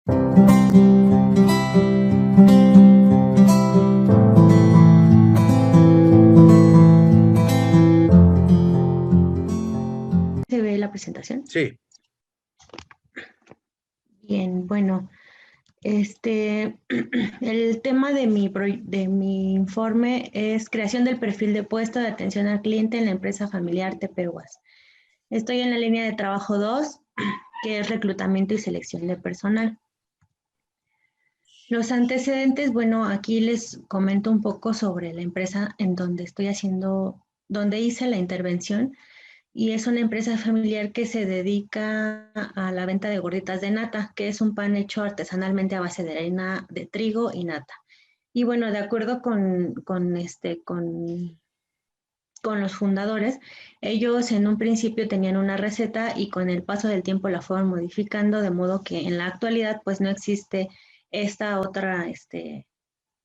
¿Se ve la presentación? Sí. Bien, bueno, el tema de mi informe es creación del perfil de puesto de atención al cliente en la empresa familiar Tepehuas. Estoy en la línea de trabajo 2, que es reclutamiento y selección de personal. Los antecedentes, bueno, aquí les comento un poco sobre la empresa en donde donde hice la intervención, y es una empresa familiar que se dedica a la venta de gorditas de nata, que es un pan hecho artesanalmente a base de harina de trigo y nata. Y bueno, de acuerdo con los fundadores, ellos en un principio tenían una receta y con el paso del tiempo la fueron modificando, de modo que en la actualidad pues no existe esta otra,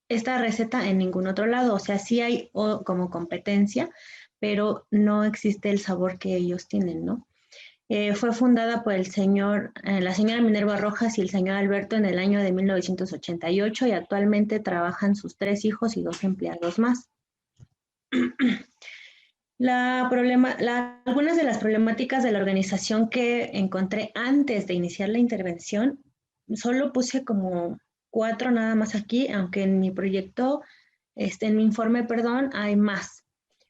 esta receta en ningún otro lado. O sea, sí hay como competencia, pero no existe el sabor que ellos tienen, ¿no? Fue fundada por la señora Minerva Rojas y el señor Alberto en el año de 1988 y actualmente trabajan sus 3 hijos y 2 empleados más. Algunas de las problemáticas de la organización que encontré antes de iniciar la intervención, solo puse como 4 nada más aquí, aunque en mi proyecto, en mi informe, perdón, hay más.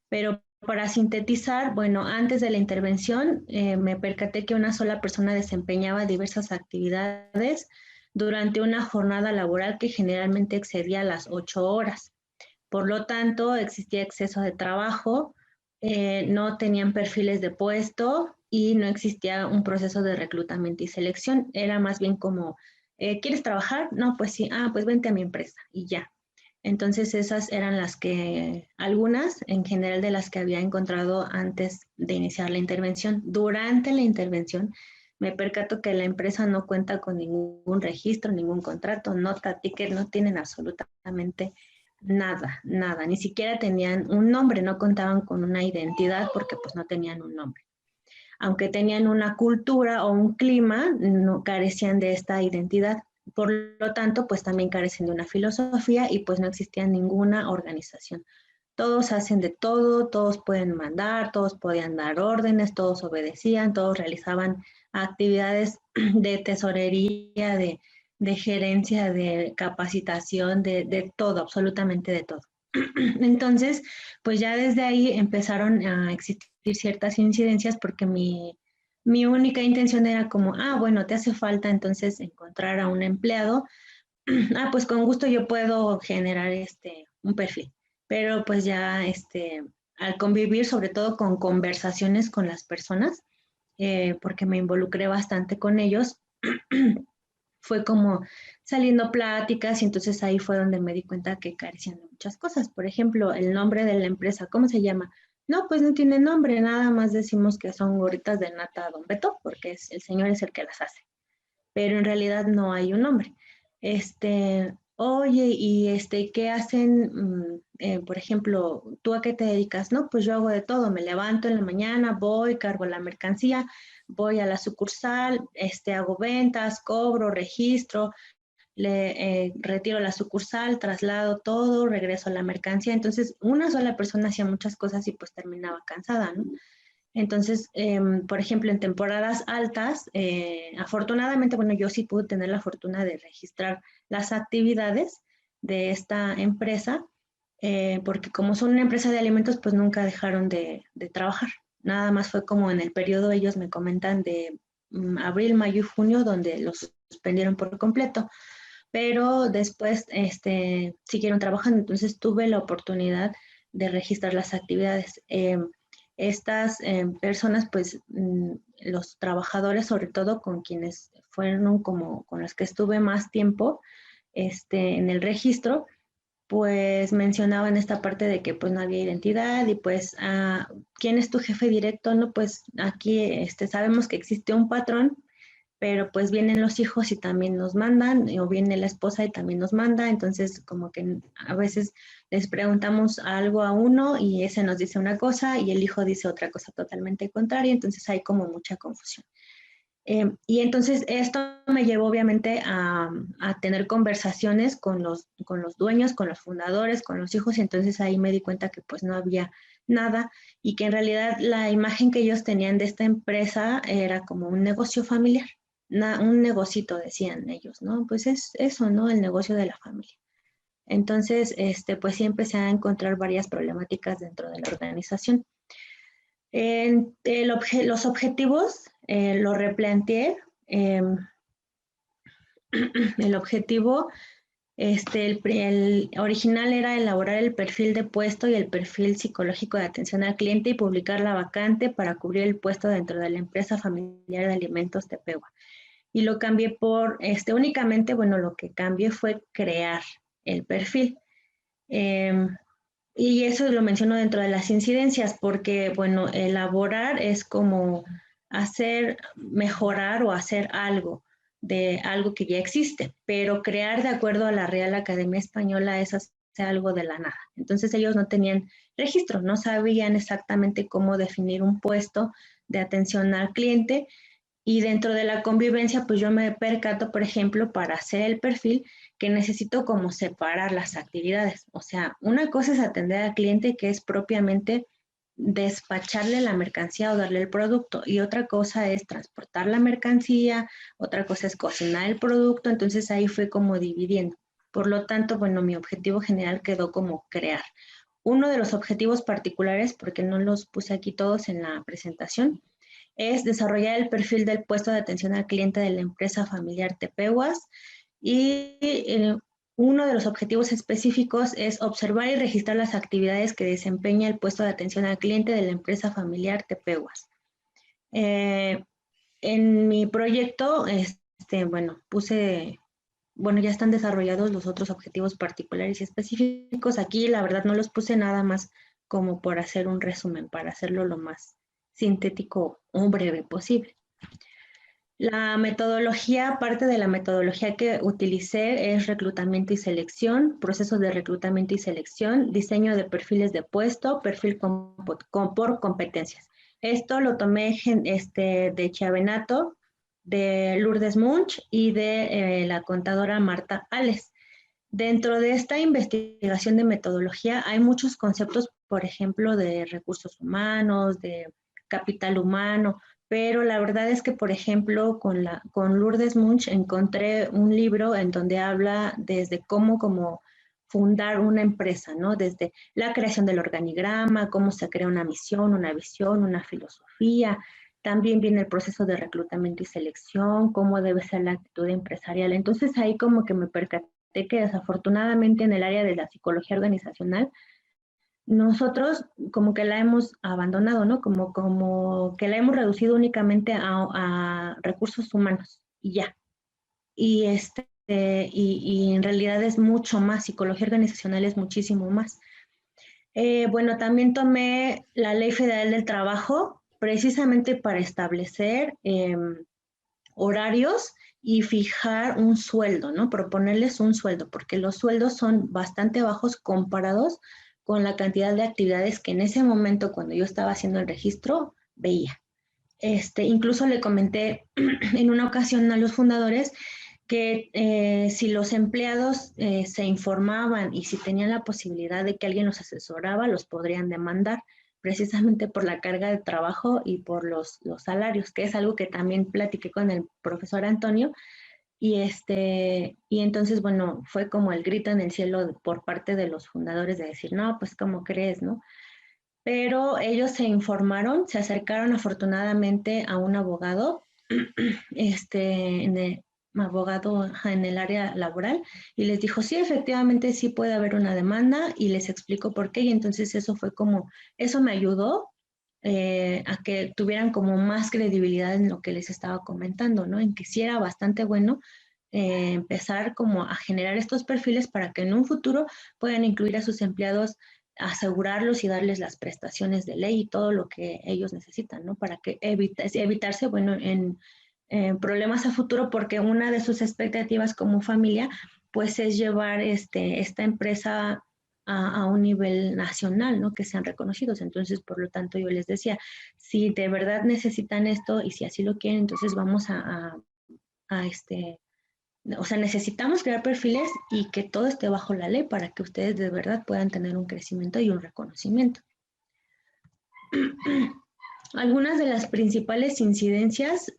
Pero para sintetizar, bueno, antes de la intervención me percaté que una sola persona desempeñaba diversas actividades durante una jornada laboral que generalmente excedía las 8 horas. Por lo tanto, existía exceso de trabajo, no tenían perfiles de puesto y no existía un proceso de reclutamiento y selección. Era más bien como, ¿quieres trabajar? No, pues sí, pues vente a mi empresa y ya. Entonces esas eran algunas en general de las que había encontrado antes de iniciar la intervención. Durante la intervención me percato que la empresa no cuenta con ningún registro, ningún contrato, nota, ticket, no tienen absolutamente nada, nada. Ni siquiera tenían un nombre, no contaban con una identidad porque pues no tenían un nombre. Aunque tenían una cultura o un clima, no carecían de esta identidad. Por lo tanto, pues también carecen de una filosofía y pues no existía ninguna organización. Todos hacen de todo, todos pueden mandar, todos podían dar órdenes, todos obedecían, todos realizaban actividades de tesorería, de gerencia, de capacitación, de todo, absolutamente de todo. Entonces, pues ya desde ahí empezaron a existir ciertas incidencias porque mi única intención era como, bueno, te hace falta entonces encontrar a un empleado. Pues con gusto yo puedo generar un perfil, pero pues ya al convivir sobre todo con conversaciones con las personas, porque me involucré bastante con ellos, fue como saliendo pláticas y entonces ahí fue donde me di cuenta que carecían de muchas cosas. Por ejemplo, el nombre de la empresa, ¿cómo se llama? No, pues no tiene nombre, nada más decimos que son gorritas de nata Don Beto, porque el señor es el que las hace, pero en realidad no hay un nombre. Oye, y ¿qué hacen? Por ejemplo, ¿tú a qué te dedicas? No, pues yo hago de todo, me levanto en la mañana, voy, cargo la mercancía, voy a la sucursal, hago ventas, cobro, registro, retiro la sucursal, traslado todo, regreso a la mercancía. Entonces, una sola persona hacía muchas cosas y pues terminaba cansada, ¿no? Entonces, por ejemplo, en temporadas altas, afortunadamente, bueno, yo sí pude tener la fortuna de registrar las actividades de esta empresa, porque como son una empresa de alimentos, pues nunca dejaron de trabajar. Nada más fue como en el periodo, ellos me comentan, de abril, mayo y junio, donde los suspendieron por completo, pero después siguieron trabajando, entonces tuve la oportunidad de registrar las actividades. Estas personas, pues los trabajadores, sobre todo con quienes fueron como con los que estuve más tiempo en el registro, pues mencionaban esta parte de que pues no había identidad y pues ¿quién es tu jefe directo? No, pues aquí sabemos que existe un patrón, pero pues vienen los hijos y también nos mandan, o viene la esposa y también nos manda, entonces como que a veces les preguntamos algo a uno y ese nos dice una cosa y el hijo dice otra cosa totalmente contraria, entonces hay como mucha confusión. Y entonces esto me llevó obviamente a tener conversaciones con los dueños, con los fundadores, con los hijos, y entonces ahí me di cuenta que pues no había nada y que en realidad la imagen que ellos tenían de esta empresa era como un negocio familiar, un negocito decían ellos, ¿no? Pues es eso, ¿no? El negocio de la familia. Entonces, pues sí empecé a encontrar varias problemáticas dentro de la organización. Los objetivos lo replanteé. eh, el objetivo, el original era elaborar el perfil de puesto y el perfil psicológico de atención al cliente y publicar la vacante para cubrir el puesto dentro de la empresa familiar de alimentos Tepehua. Y lo cambié por, únicamente, bueno, lo que cambié fue crear el perfil. Eh, y eso lo menciono dentro de las incidencias, porque, bueno, elaborar es como hacer, mejorar o hacer algo de algo que ya existe, pero crear de acuerdo a la Real Academia Española es hacer algo de la nada. Entonces ellos no tenían registro, no sabían exactamente cómo definir un puesto de atención al cliente y dentro de la convivencia, pues yo me percato, por ejemplo, para hacer el perfil, que necesito como separar las actividades. O sea, una cosa es atender al cliente, que es propiamente despacharle la mercancía o darle el producto, y otra cosa es transportar la mercancía, otra cosa es cocinar el producto, entonces ahí fue como dividiendo. Por lo tanto, bueno, mi objetivo general quedó como crear. Uno de los objetivos particulares, porque no los puse aquí todos en la presentación, es desarrollar el perfil del puesto de atención al cliente de la empresa familiar Tepehuas y uno de los objetivos específicos es observar y registrar las actividades que desempeña el puesto de atención al cliente de la empresa familiar Tepehuas. Eh, en mi proyecto, bueno, bueno, ya están desarrollados los otros objetivos particulares y específicos. Aquí, la verdad, no los puse nada más como por hacer un resumen, para hacerlo lo más sintético o breve posible. La metodología, parte de la metodología que utilicé es reclutamiento y selección, procesos de reclutamiento y selección, diseño de perfiles de puesto, perfil por competencias. Esto lo tomé de Chiavenato, de Lourdes Munch y de la contadora Marta Ales. Dentro de esta investigación de metodología hay muchos conceptos, por ejemplo, de recursos humanos, de capital humano, pero la verdad es que, por ejemplo, con Lourdes Munch encontré un libro en donde habla desde cómo como fundar una empresa, ¿no? Desde la creación del organigrama, cómo se crea una misión, una visión, una filosofía. También viene el proceso de reclutamiento y selección, cómo debe ser la actitud empresarial. Entonces ahí como que me percaté que desafortunadamente en el área de la psicología organizacional, nosotros como que la hemos abandonado, ¿no? Como que la hemos reducido únicamente a recursos humanos y ya. Y, y en realidad es mucho más, psicología organizacional es muchísimo más. Bueno, también tomé la Ley Federal del Trabajo precisamente para establecer horarios y fijar un sueldo, ¿no? Proponerles un sueldo, porque los sueldos son bastante bajos comparados con la cantidad de actividades que en ese momento, cuando yo estaba haciendo el registro, veía. Incluso le comenté en una ocasión a los fundadores que si los empleados se informaban y si tenían la posibilidad de que alguien los asesoraba, los podrían demandar precisamente por la carga de trabajo y por los salarios, que es algo que también platiqué con el profesor Antonio. Y entonces, bueno, fue como el grito en el cielo por parte de los fundadores de decir, no, pues, ¿cómo crees, no? Pero ellos se informaron, se acercaron afortunadamente a un abogado, abogado en el área laboral, y les dijo, sí, efectivamente sí puede haber una demanda, y les explicó por qué, y entonces eso fue como, eso me ayudó a que tuvieran como más credibilidad en lo que les estaba comentando, ¿no? En que sí era bastante bueno empezar como a generar estos perfiles para que en un futuro puedan incluir a sus empleados, asegurarlos y darles las prestaciones de ley y todo lo que ellos necesitan, ¿no? Para que evitarse, bueno, en problemas a futuro, porque una de sus expectativas como familia, pues es llevar esta empresa a un nivel nacional, ¿no? Que sean reconocidos. Entonces, por lo tanto, yo les decía, si de verdad necesitan esto y si así lo quieren, entonces vamos o sea, necesitamos crear perfiles y que todo esté bajo la ley para que ustedes de verdad puedan tener un crecimiento y un reconocimiento. Algunas de las principales incidencias,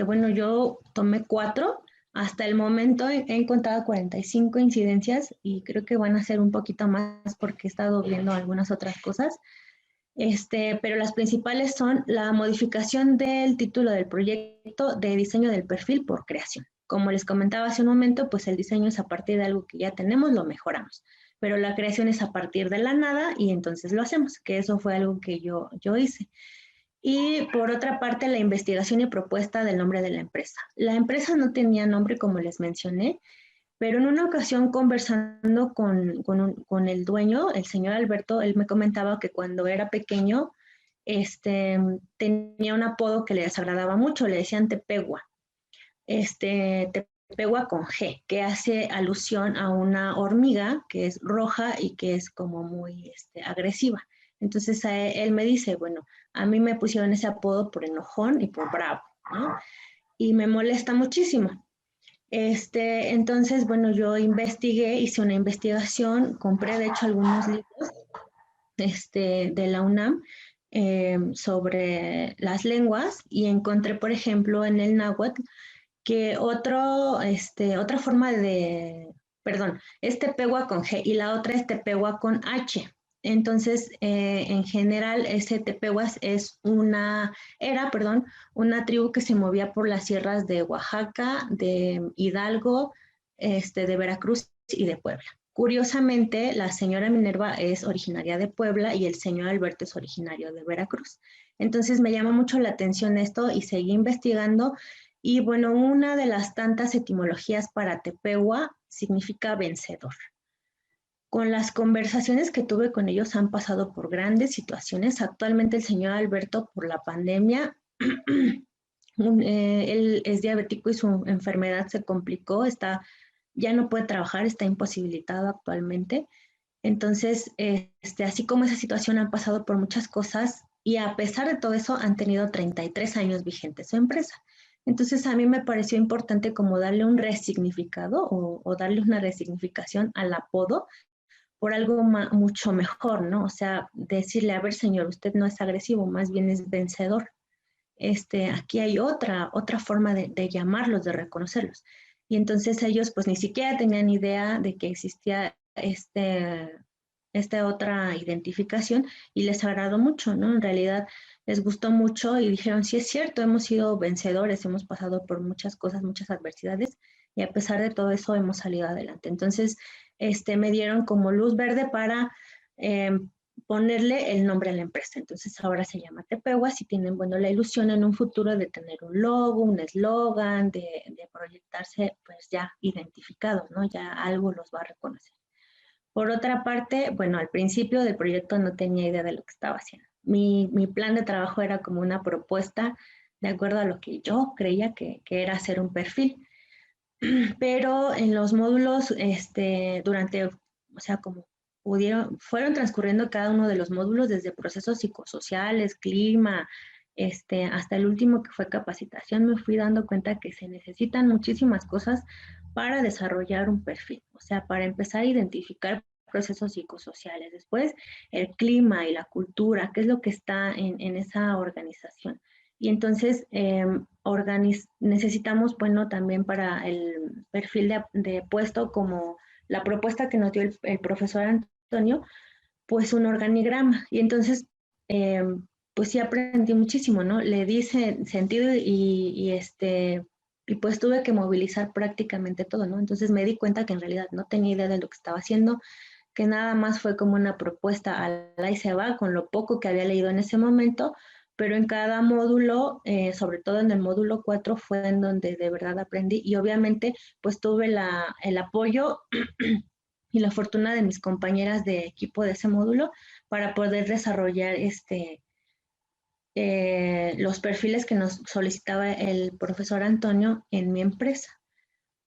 bueno, yo tomé 4. Hasta el momento he encontrado 45 incidencias y creo que van a ser un poquito más porque he estado viendo algunas otras cosas. Pero las principales son la modificación del título del proyecto de diseño del perfil por creación. Como les comentaba hace un momento, pues el diseño es a partir de algo que ya tenemos, lo mejoramos, pero la creación es a partir de la nada y entonces lo hacemos, que eso fue algo que yo hice. Y por otra parte, la investigación y propuesta del nombre de la empresa. La empresa no tenía nombre, como les mencioné, pero en una ocasión conversando con el dueño, el señor Alberto, él me comentaba que cuando era pequeño, tenía un apodo que le desagradaba mucho, le decían Tepegua, Tepegua con G, que hace alusión a una hormiga que es roja y que es como muy agresiva. Entonces él me dice, bueno, a mí me pusieron ese apodo por enojón y por bravo, ¿no? Y me molesta muchísimo. Entonces, bueno, yo investigué, hice una investigación, compré de hecho algunos libros de la UNAM sobre las lenguas y encontré, por ejemplo, en el náhuatl que otra forma perdón, Tepehua con G y la otra es Tepehua con H. Entonces, en general, ese Tepehuas era, perdón, una tribu que se movía por las sierras de Oaxaca, de Hidalgo, de Veracruz y de Puebla. Curiosamente, la señora Minerva es originaria de Puebla y el señor Alberto es originario de Veracruz. Entonces me llama mucho la atención esto y seguí investigando y bueno, una de las tantas etimologías para Tepehua significa vencedor. Con las conversaciones que tuve con ellos han pasado por grandes situaciones. Actualmente el señor Alberto, por la pandemia, él es diabético y su enfermedad se complicó, ya no puede trabajar, está imposibilitado actualmente. Entonces, así como esa situación han pasado por muchas cosas y a pesar de todo eso han tenido 33 años vigente su empresa. Entonces, a mí me pareció importante como darle un resignificado o darle una resignificación al apodo por algo mucho mejor, ¿no? O sea, decirle, a ver, señor, usted no es agresivo, más bien es vencedor. Aquí hay otra forma de llamarlos, de reconocerlos. Y entonces ellos pues ni siquiera tenían idea de que existía esta otra identificación y les agradó mucho, ¿no? En realidad les gustó mucho y dijeron, sí es cierto, hemos sido vencedores, hemos pasado por muchas cosas, muchas adversidades y a pesar de todo eso hemos salido adelante. Entonces, me dieron como luz verde para ponerle el nombre a la empresa. Entonces ahora se llama Tepehuas y tienen, bueno, la ilusión en un futuro de tener un logo, un eslogan, de proyectarse pues ya identificados, ¿no? Ya algo los va a reconocer. Por otra parte, bueno, al principio del proyecto no tenía idea de lo que estaba haciendo. Mi plan de trabajo era como una propuesta de acuerdo a lo que yo creía que era hacer un perfil. Pero en los módulos, o sea, como fueron transcurriendo cada uno de los módulos desde procesos psicosociales, clima, hasta el último que fue capacitación, me fui dando cuenta que se necesitan muchísimas cosas para desarrollar un perfil, o sea, para empezar a identificar procesos psicosociales, después el clima y la cultura, qué es lo que está en esa organización. Y entonces necesitamos, bueno, también para el perfil de puesto, como la propuesta que nos dio el profesor Antonio, pues un organigrama. Y entonces, pues sí aprendí muchísimo, ¿no? Le di sentido y pues tuve que movilizar prácticamente todo, ¿no? Entonces me di cuenta que en realidad no tenía idea de lo que estaba haciendo, que nada más fue como una propuesta a la y se va con lo poco que había leído en ese momento, pero en cada módulo, sobre todo en el módulo 4, fue en donde de verdad aprendí y obviamente pues tuve el apoyo y la fortuna de mis compañeras de equipo de ese módulo para poder desarrollar los perfiles que nos solicitaba el profesor Antonio en mi empresa.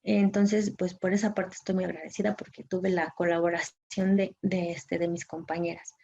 Entonces, pues por esa parte estoy muy agradecida porque tuve la colaboración de mis compañeras.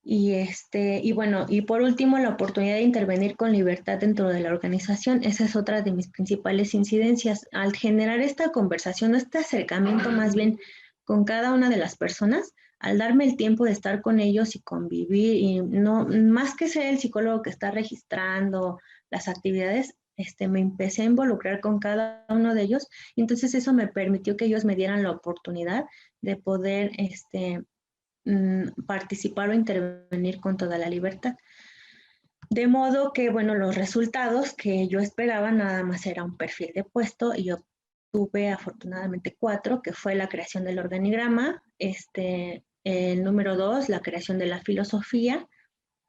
Y bueno, y por último, la oportunidad de intervenir con libertad dentro de la organización. Esa es otra de mis principales incidencias. Al generar esta conversación, este acercamiento más bien con cada una de las personas, al darme el tiempo de estar con ellos y convivir, y no, más que ser el psicólogo que está registrando las actividades, me empecé a involucrar con cada uno de ellos, y entonces eso me permitió que ellos me dieran la oportunidad de poder, participar o intervenir con toda la libertad. De modo que, bueno, los resultados que yo esperaba nada más era un perfil de puesto y yo tuve afortunadamente 4, que fue la creación del organigrama, el número 2, la creación de la filosofía,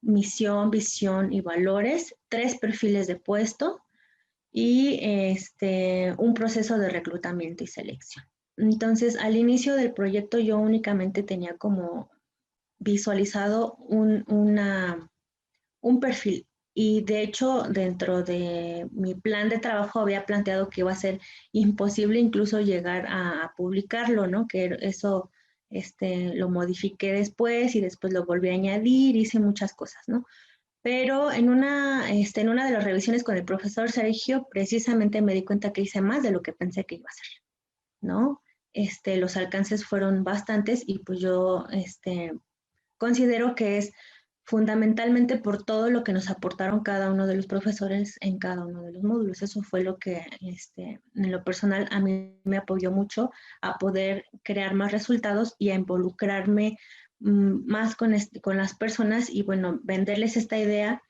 misión, visión y valores, 3 perfiles de puesto y un proceso de reclutamiento y selección. Entonces, al inicio del proyecto yo únicamente tenía como visualizado un perfil. Y de hecho, dentro de mi plan de trabajo había planteado que iba a ser imposible incluso llegar a publicarlo, ¿no? Que eso lo modifiqué después y después lo volví a añadir, hice muchas cosas, ¿no? Pero en una de las revisiones con el profesor Sergio, precisamente me di cuenta que hice más de lo que pensé que iba a hacer, ¿no? Los alcances fueron bastantes y pues yo, considero que es fundamentalmente por todo lo que nos aportaron cada uno de los profesores en cada uno de los módulos. Eso fue lo que en lo personal a mí me apoyó mucho a poder crear más resultados y a involucrarme más con las personas y bueno, venderles esta idea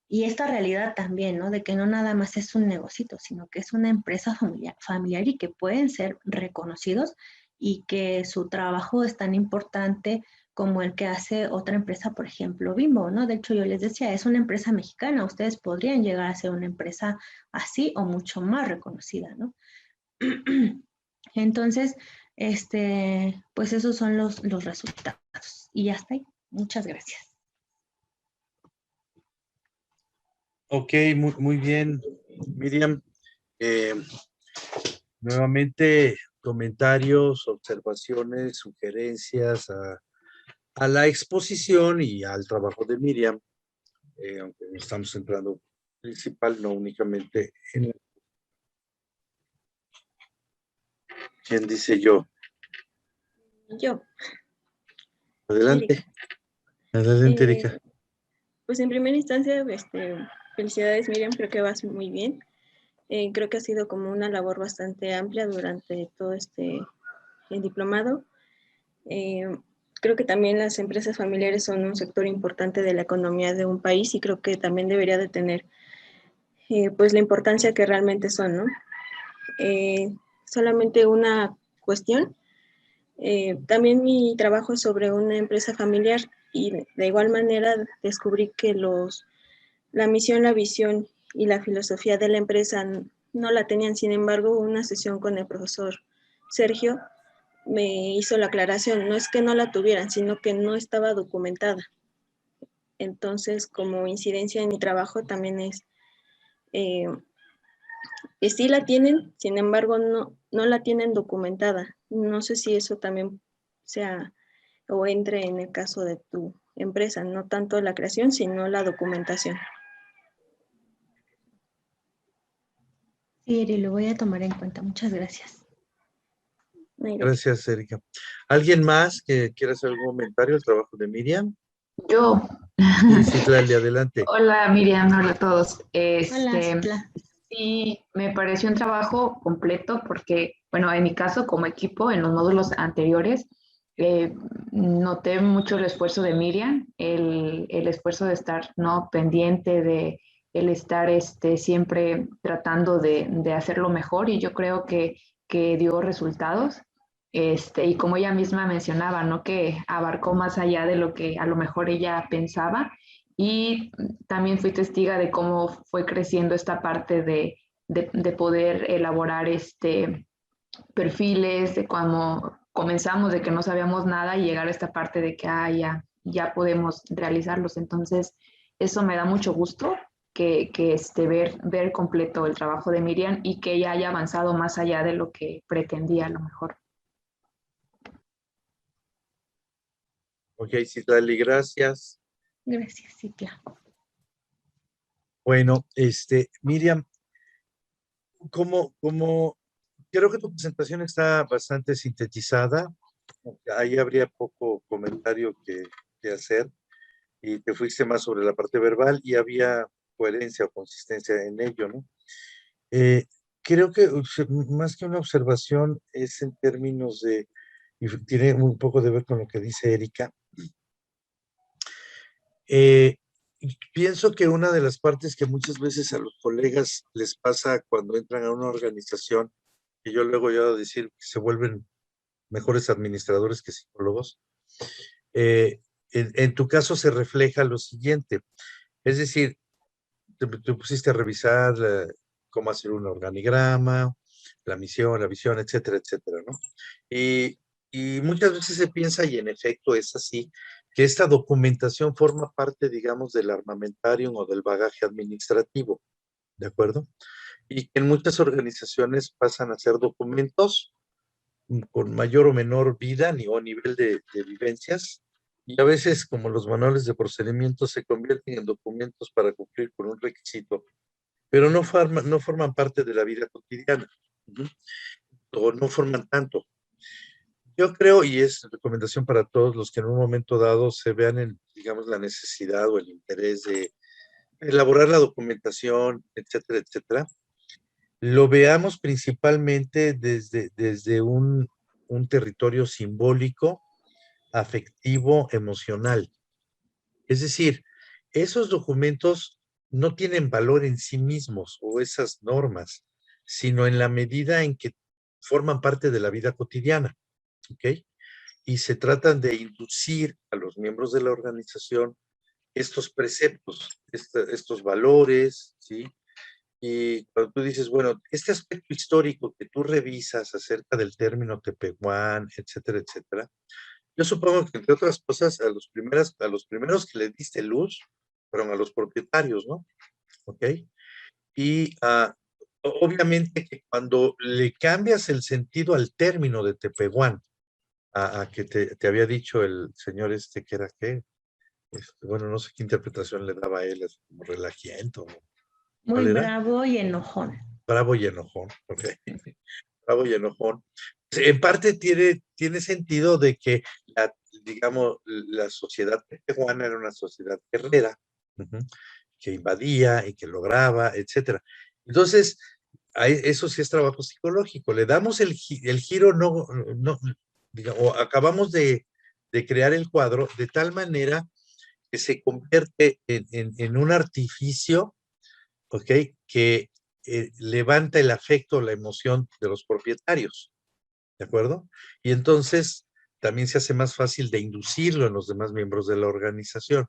y esta realidad también, ¿no? De que no nada más es un negocito, sino que es una empresa familiar y que pueden ser reconocidos y que su trabajo es tan importante como el que hace otra empresa, por ejemplo, Bimbo, ¿no? De hecho, yo les decía, es una empresa mexicana, ustedes podrían llegar a ser una empresa así o mucho más reconocida, ¿no? Entonces, pues esos son los resultados. Y ya está ahí. Muchas gracias. Ok, muy bien, Miriam. Eh, Nuevamente, comentarios, observaciones, sugerencias a la exposición y al trabajo de Miriam, aunque nos estamos centrando principal, no únicamente en... ¿Quién dice yo? Yo, Adelante, Erika. adelante, Eh, Erika. pues en primera instancia, felicidades Miriam, creo que vas muy bien. Creo que ha sido como una labor bastante amplia durante todo el diplomado. Creo que también las empresas familiares son un sector importante de la economía de un país y creo que también debería de tener pues la importancia que realmente son, ¿no? Solamente una cuestión. También mi trabajo es sobre una empresa familiar y de igual manera descubrí que la misión, la visión y la filosofía de la empresa no la tenían. Sin embargo, una sesión con el profesor Sergio me hizo la aclaración, no es que no la tuvieran, sino que no estaba documentada. Entonces, como incidencia en mi trabajo también es eh, que sí la tienen, sin embargo, no la tienen documentada. No sé si eso también sea o entre en el caso de tu empresa, no tanto la creación, sino la documentación. Sí, Eri, lo voy a tomar en cuenta. Muchas gracias. Gracias, Erika. ¿Alguien más que quiera hacer algún comentario al trabajo de Miriam? Yo. Sí, Citlali, adelante. Hola Miriam, hola a todos. Hola, Citla. Sí, me pareció un trabajo completo porque, bueno, en mi caso como equipo, en los módulos anteriores, noté mucho el esfuerzo de Miriam, el esfuerzo de estar, ¿no?, pendiente de el estar siempre tratando de hacerlo mejor y yo creo que dio resultados. Y como ella misma mencionaba, ¿no?, que abarcó más allá de lo que a lo mejor ella pensaba y también fui testiga de cómo fue creciendo esta parte de poder elaborar perfiles, de cómo comenzamos, de que no sabíamos nada y llegar a esta parte de que ya podemos realizarlos. Entonces, eso me da mucho gusto ver completo el trabajo de Miriam y que ella haya avanzado más allá de lo que pretendía a lo mejor. Ok, Citlali, gracias. Gracias, Citla. Bueno, Miriam, como creo que tu presentación está bastante sintetizada, ahí habría poco comentario que hacer, y te fuiste más sobre la parte verbal y había coherencia o consistencia en ello, ¿no? Creo que más que una observación es en términos de, y tiene un poco de ver con lo que dice Erika. Pienso que una de las partes que muchas veces a los colegas les pasa cuando entran a una organización, y yo luego ya a decir que se vuelven mejores administradores que psicólogos, en tu caso se refleja lo siguiente, es decir, te pusiste a revisar cómo hacer un organigrama, la misión, la visión, etcétera, etcétera, ¿no? Y muchas veces se piensa, y en efecto es así, que esta documentación forma parte, digamos, del armamentarium o del bagaje administrativo, ¿de acuerdo? Y que en muchas organizaciones pasan a ser documentos con mayor o menor vida o nivel de vivencias, y a veces, como los manuales de procedimientos, se convierten en documentos para cumplir con un requisito, pero no forman parte de la vida cotidiana, o no forman tanto. Yo creo, y es recomendación para todos los que en un momento dado se vean en, digamos, la necesidad o el interés de elaborar la documentación, etcétera, etcétera, lo veamos principalmente desde un territorio simbólico, afectivo, emocional. Es decir, esos documentos no tienen valor en sí mismos o esas normas, sino en la medida en que forman parte de la vida cotidiana, ¿ok? Y se tratan de inducir a los miembros de la organización estos preceptos, estos valores, ¿sí? Y cuando tú dices, bueno, este aspecto histórico que tú revisas acerca del término Tepehuán, etcétera, etcétera, yo supongo que entre otras cosas a los primeros que le diste luz fueron a los propietarios, ¿no? ¿Ok? Y obviamente que cuando le cambias el sentido al término de Tepehuán, a que te había dicho el señor que era qué, bueno, no sé qué interpretación le daba a él, como relajiento, Muy ¿cuál era? bravo y enojón. Bravo y enojón, ok. Bravo y enojón. En parte tiene sentido de que, digamos, la sociedad peruana era una sociedad guerrera, que invadía y que lograba, etcétera. Entonces, eso sí es trabajo psicológico. Le damos el giro, digamos, o acabamos de crear el cuadro de tal manera que se convierte en un artificio, ¿ok? Que levanta el afecto, la emoción de los propietarios, ¿de acuerdo? Y entonces también se hace más fácil de inducirlo en los demás miembros de la organización.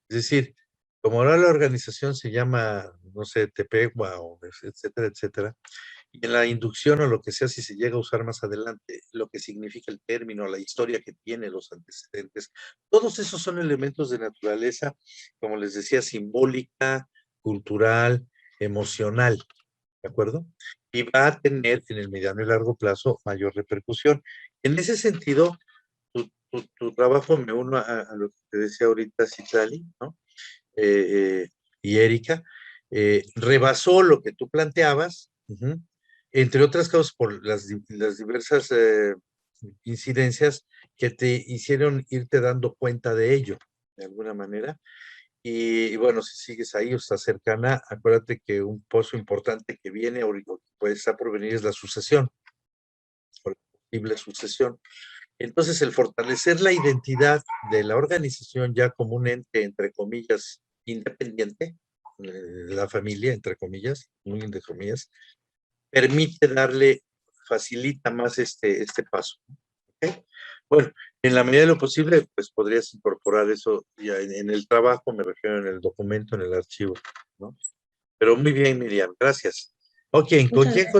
Es decir, como ahora la organización se llama, no sé, Tepehua, o etcétera, etcétera, y en la inducción o lo que sea, si se llega a usar más adelante, lo que significa el término, la historia que tiene, los antecedentes, todos esos son elementos de naturaleza, como les decía, simbólica, cultural, emocional, ¿de acuerdo? Y va a tener en el mediano y largo plazo mayor repercusión. En ese sentido, tu trabajo, me uno a lo que te decía ahorita Citlali, ¿no? Y Erika, rebasó lo que tú planteabas, entre otras cosas por las diversas incidencias que te hicieron irte dando cuenta de ello, de alguna manera. Y bueno, si sigues ahí o estás cercana, acuérdate que un pozo importante que viene o puede estar por venir es la sucesión, o la posible sucesión. Entonces, el fortalecer la identidad de la organización ya como un ente, entre comillas, independiente, la familia, entre comillas, muy entre comillas, permite facilita más este paso. ¿Okay? Bueno, en la medida de lo posible, pues podrías incorporar eso ya en el trabajo, me refiero en el documento, en el archivo, ¿no? Pero muy bien, Miriam, gracias. Ok, ¿con quién